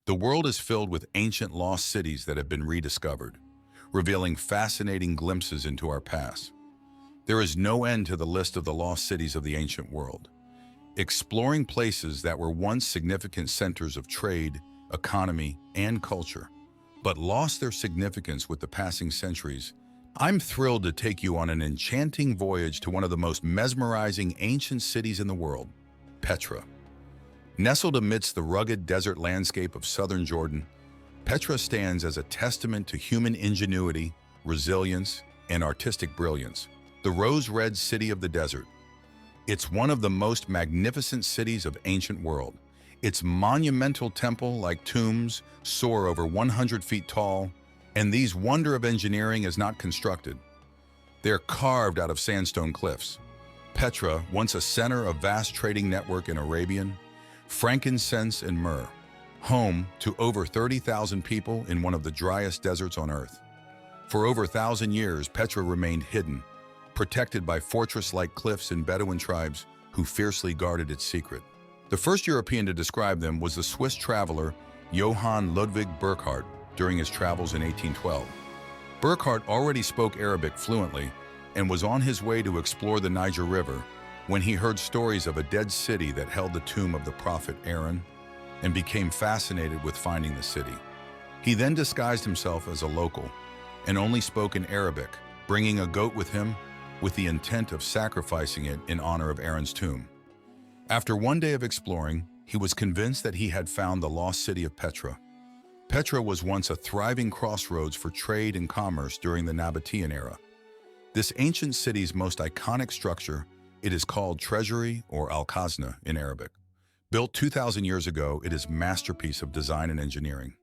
The world is filled with ancient lost cities that have been rediscovered, revealing fascinating glimpses into our past. There is no end to the list of the lost cities of the ancient world. Exploring places that were once significant centers of trade, economy, and culture, but lost their significance with the passing centuries, I'm thrilled to take you on an enchanting voyage to one of the most mesmerizing ancient cities in the world, Petra. Nestled amidst the rugged desert landscape of southern Jordan, Petra stands as a testament to human ingenuity, resilience, and artistic brilliance. The rose-red city of the desert. It's one of the most magnificent cities of ancient world. Its monumental temple-like tombs soar over 100 feet tall, and these wonder of engineering is not constructed. They're carved out of sandstone cliffs. Petra, once a center of vast trading network in Arabian, frankincense, and myrrh, home to over 30,000 people in one of the driest deserts on Earth. For over 1,000 years, Petra remained hidden, protected by fortress-like cliffs and Bedouin tribes who fiercely guarded its secret. The first European to describe them was the Swiss traveler Johann Ludwig Burckhardt during his travels in 1812. Burckhardt already spoke Arabic fluently and was on his way to explore the Niger River when he heard stories of a dead city that held the tomb of the prophet Aaron and became fascinated with finding the city. He then disguised himself as a local and only spoke in Arabic, bringing a goat with him with the intent of sacrificing it in honor of Aaron's tomb. After one day of exploring, he was convinced that he had found the lost city of Petra. Petra was once a thriving crossroads for trade and commerce during the Nabataean era. This ancient city's most iconic structure, it is called Treasury or Al-Khazna in Arabic. Built 2,000 years ago, it is a masterpiece of design and engineering.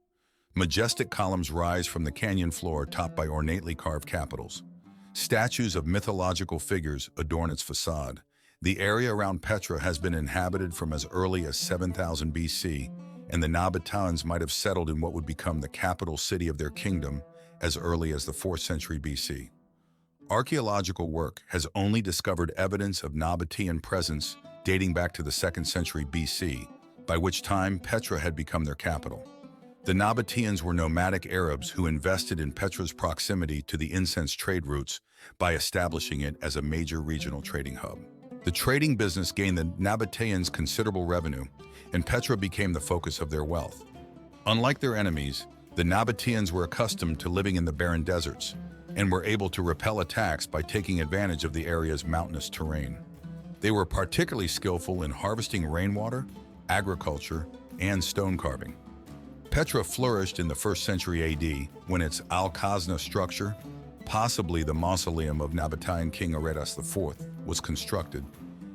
Majestic columns rise from the canyon floor topped by ornately carved capitals. Statues of mythological figures adorn its facade. The area around Petra has been inhabited from as early as 7000 BC, and the Nabataeans might have settled in what would become the capital city of their kingdom as early as the 4th century BC. Archaeological work has only discovered evidence of Nabataean presence dating back to the 2nd century BC, by which time Petra had become their capital. The Nabataeans were nomadic Arabs who invested in Petra's proximity to the incense trade routes by establishing it as a major regional trading hub. The trading business gained the Nabataeans considerable revenue, and Petra became the focus of their wealth. Unlike their enemies, the Nabataeans were accustomed to living in the barren deserts and were able to repel attacks by taking advantage of the area's mountainous terrain. They were particularly skillful in harvesting rainwater, agriculture, and stone carving. Petra flourished in the 1st century AD when its Al-Khazna structure, possibly the mausoleum of Nabataean King Aretas IV, was constructed,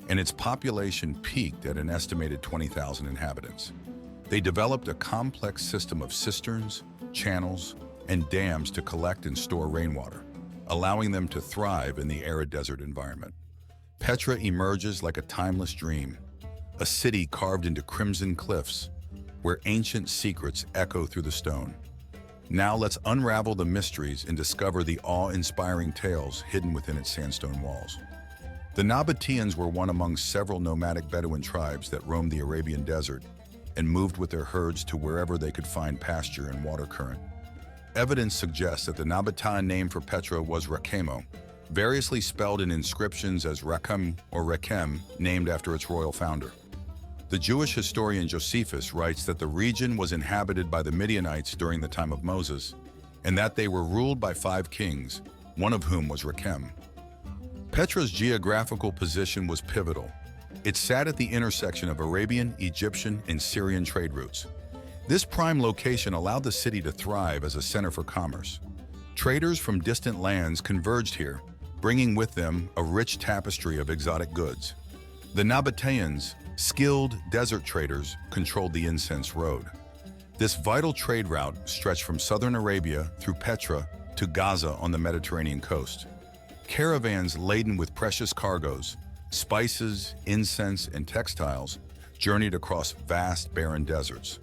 and its population peaked at an estimated 20,000 inhabitants. They developed a complex system of cisterns, channels, and dams to collect and store rainwater, allowing them to thrive in the arid desert environment. Petra emerges like a timeless dream, a city carved into crimson cliffs, where ancient secrets echo through the stone. Now let's unravel the mysteries and discover the awe-inspiring tales hidden within its sandstone walls. The Nabataeans were one among several nomadic Bedouin tribes that roamed the Arabian desert and moved with their herds to wherever they could find pasture and water current. Evidence suggests that the Nabataean name for Petra was Rakemo, variously spelled in inscriptions as Rakem or Rekem, named after its royal founder. The Jewish historian Josephus writes that the region was inhabited by the Midianites during the time of Moses, and that they were ruled by 5 kings, one of whom was Rekem. Petra's geographical position was pivotal. It sat at the intersection of Arabian, Egyptian, and Syrian trade routes. This prime location allowed the city to thrive as a center for commerce. Traders from distant lands converged here, bringing with them a rich tapestry of exotic goods. The Nabataeans, skilled desert traders, controlled the incense road. This vital trade route stretched from southern Arabia through Petra to Gaza on the Mediterranean coast. Caravans laden with precious cargoes, spices, incense, and textiles journeyed across vast barren deserts.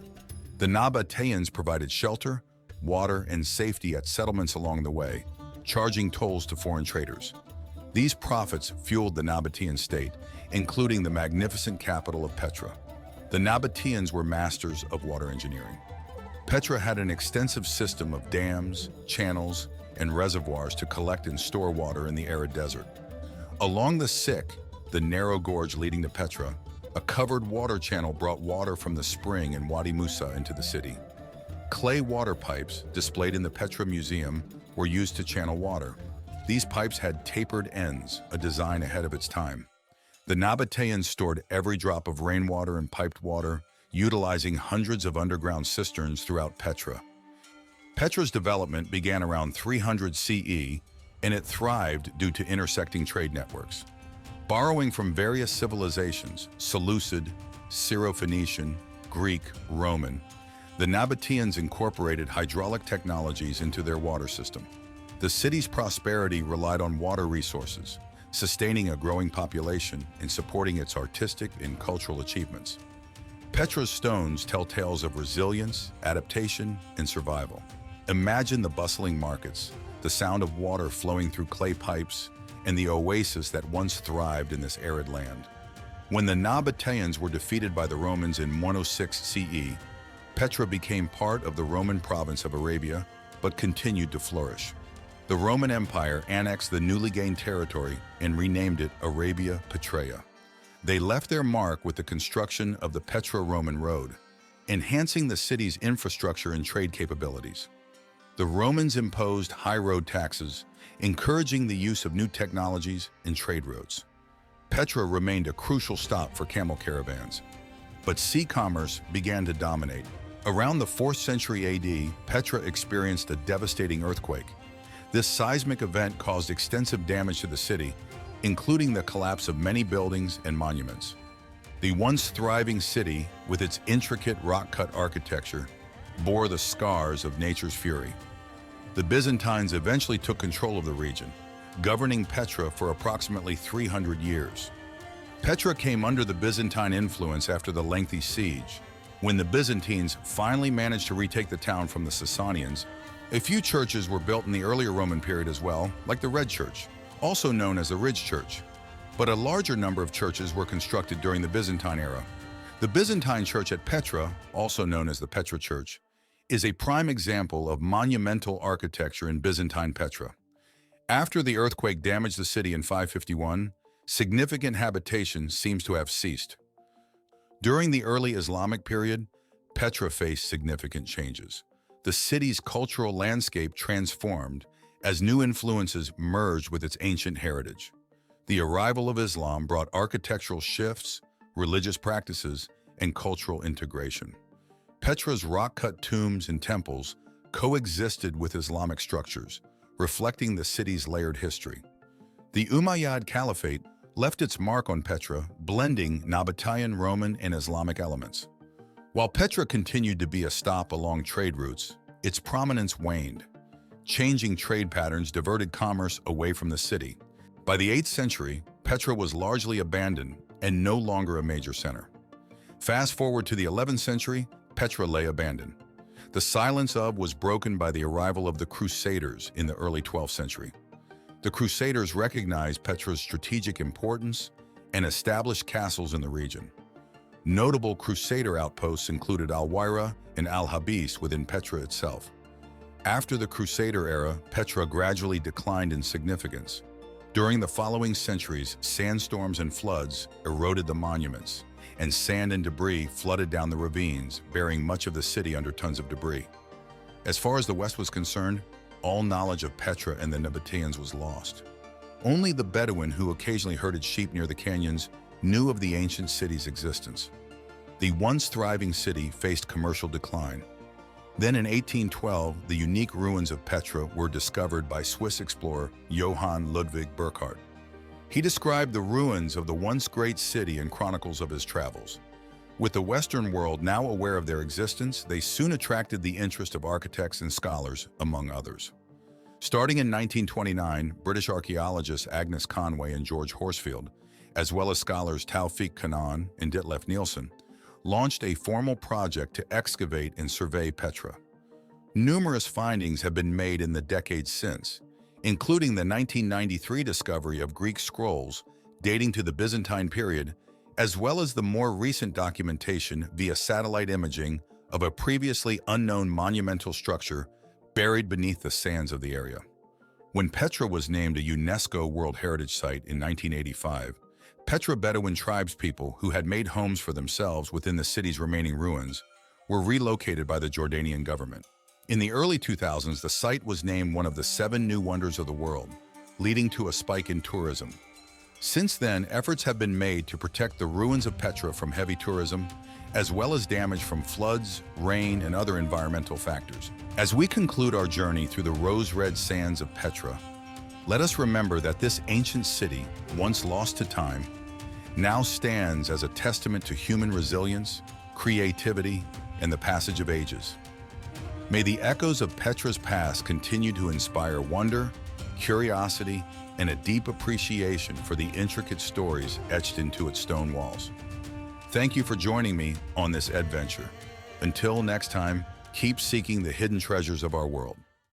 The Nabataeans provided shelter, water, and safety at settlements along the way, charging tolls to foreign traders. These profits fueled the Nabataean state, including the magnificent capital of Petra. The Nabataeans were masters of water engineering. Petra had an extensive system of dams, channels, and reservoirs to collect and store water in the arid desert. Along the Sik, the narrow gorge leading to Petra, a covered water channel brought water from the spring in Wadi Musa into the city. Clay water pipes, displayed in the Petra Museum, were used to channel water. These pipes had tapered ends, a design ahead of its time. The Nabataeans stored every drop of rainwater in piped water, utilizing hundreds of underground cisterns throughout Petra. Petra's development began around 300 CE, and it thrived due to intersecting trade networks. Borrowing from various civilizations, Seleucid, Syro-Phoenician, Greek, Roman, the Nabataeans incorporated hydraulic technologies into their water system. The city's prosperity relied on water resources, sustaining a growing population and supporting its artistic and cultural achievements. Petra's stones tell tales of resilience, adaptation, and survival. Imagine the bustling markets, the sound of water flowing through clay pipes, and the oasis that once thrived in this arid land. When the Nabataeans were defeated by the Romans in 106 CE, Petra became part of the Roman province of Arabia, but continued to flourish. The Roman Empire annexed the newly gained territory and renamed it Arabia Petraea. They left their mark with the construction of the Petra-Roman Road, enhancing the city's infrastructure and trade capabilities. The Romans imposed high road taxes, encouraging the use of new technologies and trade routes. Petra remained a crucial stop for camel caravans, but sea commerce began to dominate. Around the 4th century AD, Petra experienced a devastating earthquake. This seismic event caused extensive damage to the city, including the collapse of many buildings and monuments. The once thriving city, with its intricate rock-cut architecture, bore the scars of nature's fury. The Byzantines eventually took control of the region, governing Petra for approximately 300 years. Petra came under the Byzantine influence after the lengthy siege. When the Byzantines finally managed to retake the town from the Sasanians, a few churches were built in the earlier Roman period as well, like the Red Church, also known as the Ridge Church. But a larger number of churches were constructed during the Byzantine era. The Byzantine church at Petra, also known as the Petra Church, is a prime example of monumental architecture in Byzantine Petra. After the earthquake damaged the city in 551, significant habitation seems to have ceased. During the early Islamic period, Petra faced significant changes. The city's cultural landscape transformed as new influences merged with its ancient heritage. The arrival of Islam brought architectural shifts, religious practices, and cultural integration. Petra's rock-cut tombs and temples coexisted with Islamic structures, reflecting the city's layered history. The Umayyad Caliphate left its mark on Petra, blending Nabataean, Roman, and Islamic elements. While Petra continued to be a stop along trade routes, its prominence waned. Changing trade patterns diverted commerce away from the city. By the 8th century, Petra was largely abandoned and no longer a major center. Fast forward to the 11th century, Petra lay abandoned. The silence was broken by the arrival of the Crusaders in the early 12th century. The Crusaders recognized Petra's strategic importance and established castles in the region. Notable Crusader outposts included Al-Wira and Al-Habis within Petra itself. After the Crusader era, Petra gradually declined in significance. During the following centuries, sandstorms and floods eroded the monuments, and sand and debris flooded down the ravines, burying much of the city under tons of debris. As far as the West was concerned, all knowledge of Petra and the Nabataeans was lost. Only the Bedouin who occasionally herded sheep near the canyons knew of the ancient city's existence. The once thriving city faced commercial decline. Then in 1812, the unique ruins of Petra were discovered by Swiss explorer Johann Ludwig Burckhardt. He described the ruins of the once great city in chronicles of his travels. With the Western world now aware of their existence, they soon attracted the interest of architects and scholars, among others. Starting in 1929, British archaeologists Agnes Conway and George Horsfield, as well as scholars Tawfiq Kanan and Ditlev Nielsen, launched a formal project to excavate and survey Petra. Numerous findings have been made in the decades since, including the 1993 discovery of Greek scrolls dating to the Byzantine period, as well as the more recent documentation via satellite imaging of a previously unknown monumental structure buried beneath the sands of the area. When Petra was named a UNESCO World Heritage Site in 1985, Petra Bedouin tribespeople who had made homes for themselves within the city's remaining ruins were relocated by the Jordanian government. In the early 2000s, the site was named one of the 7 new wonders of the world, leading to a spike in tourism. Since then, efforts have been made to protect the ruins of Petra from heavy tourism, as well as damage from floods, rain, and other environmental factors. As we conclude our journey through the rose-red sands of Petra, let us remember that this ancient city, once lost to time, now stands as a testament to human resilience, creativity, and the passage of ages. May the echoes of Petra's past continue to inspire wonder, curiosity, and a deep appreciation for the intricate stories etched into its stone walls. Thank you for joining me on this adventure. Until next time, keep seeking the hidden treasures of our world.